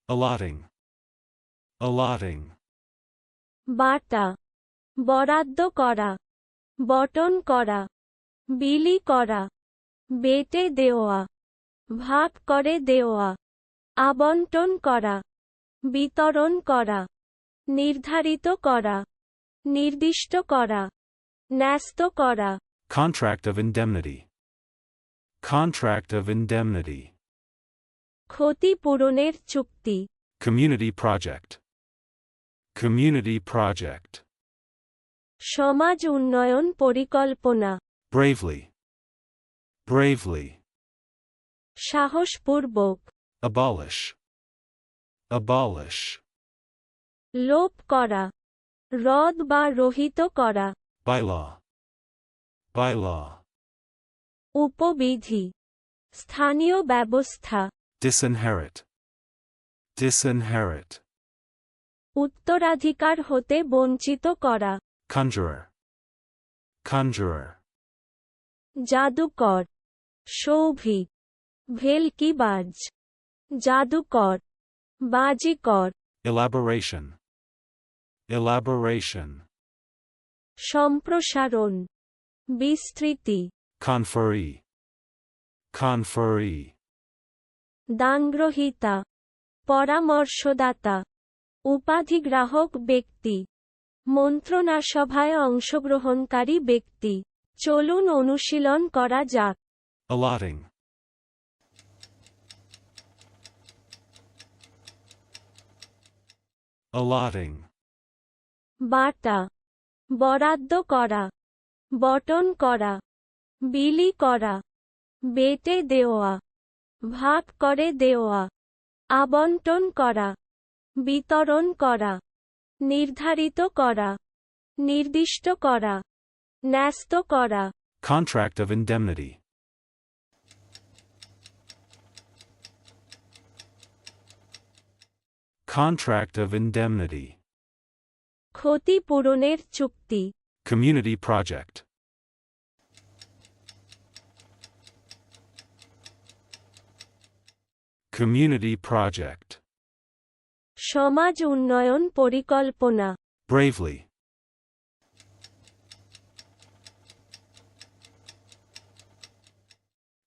allotting, allotting, বাটা, বরাদ্দ করা, button করা, বিলি করা, বেটে দেওয়া, ভাগ করে দেওয়া, আবন্টন করা, বিতরণ করা, নির্ধারিত করা, নির্দিষ্ট করা, ন্যস্ত করা, contract of indemnity, contract of indemnity, ক্ষতিপূরণের চুক্তি, community project, community project, সমাজ উন্নয়ন পরিকল্পনা, bravely, bravely, সাহসপূর্বক, abolish, abolish, লোপ করা, রদ বা রহিত করা, bylaw, bylaw, উপবিধি, স্থানীয় ব্যবস্থা, disinherit, disinherit, উত্তরাধিকার হতে বঞ্চিত করা, conjurer, conjurer, জাদুকর, সৌভিক, ভেলকিবাজ, জাদুকর, বাজিকর, elaboration, elaboration, সম্প্রসারণ, বিস্তৃতি, conferee, conferee, দানগ্রহীতা, পরামর্শদাতা, উপাধিগ্রাহক ব্যক্তি, মন্ত্রণাসভায় অংশগ্রহণকারী ব্যক্তি। চলুন অনুশীলন করা যাক। allotting, allotting, বাটা, বরাদ্দ করা, বটন করা, বিলি করা, বেটে দেওয়া, ভাগ করে দেওয়া, আবন্টন করা, বিতরণ করা, নির্ধারিত করা, নির্দিষ্ট করা, ন্যস্ত করা, contract of indemnity, contract of indemnity, ক্ষতিপূরণের চুক্তি, community project, community project, সমাজ উন্নয়ন পরিকল্পনা, bravely,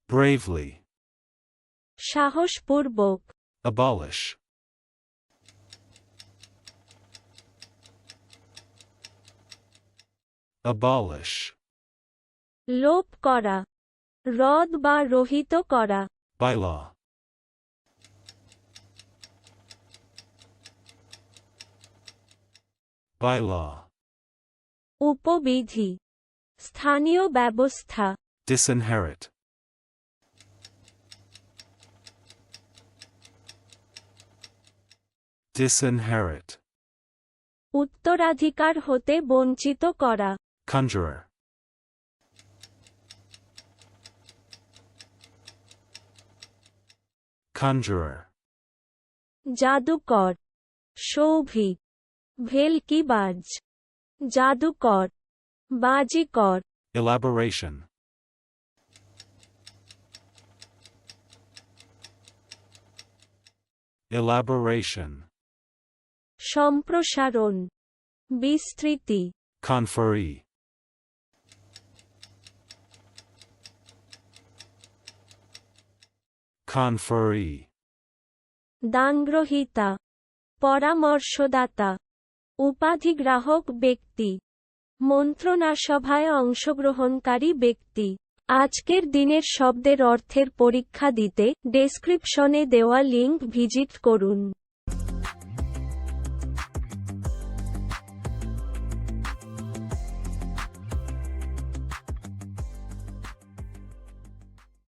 bravely, সাহসপূর্বক, abolish, abolish, লোপ করা, রদ বা রহিত করা, bylaw, bylaw, উপবিধি, স্থানীয় ব্যবস্থা, disinherit, disinherit, উত্তরাধিকার হতে বঞ্চিত করা, conjurer, conjurer, জাদুকর, সৌভিক, ভেলকিবাজ, জাদুকর, বাজিকর, elaboration, elaboration, সম্প্রসারণ, বিস্তৃতি, conferee, conferee, দানগ্রহীতা, পরামর্শদাতা, উপাধিগ্রাহক ব্যক্তি, মন্ত্রণাসভায় অংশগ্রহণকারী ব্যক্তি। আজকের দিনের শব্দের অর্থের পরীক্ষা দিতে ডেসক্রিপশনে দেওয়া লিংক ভিজিট করুন।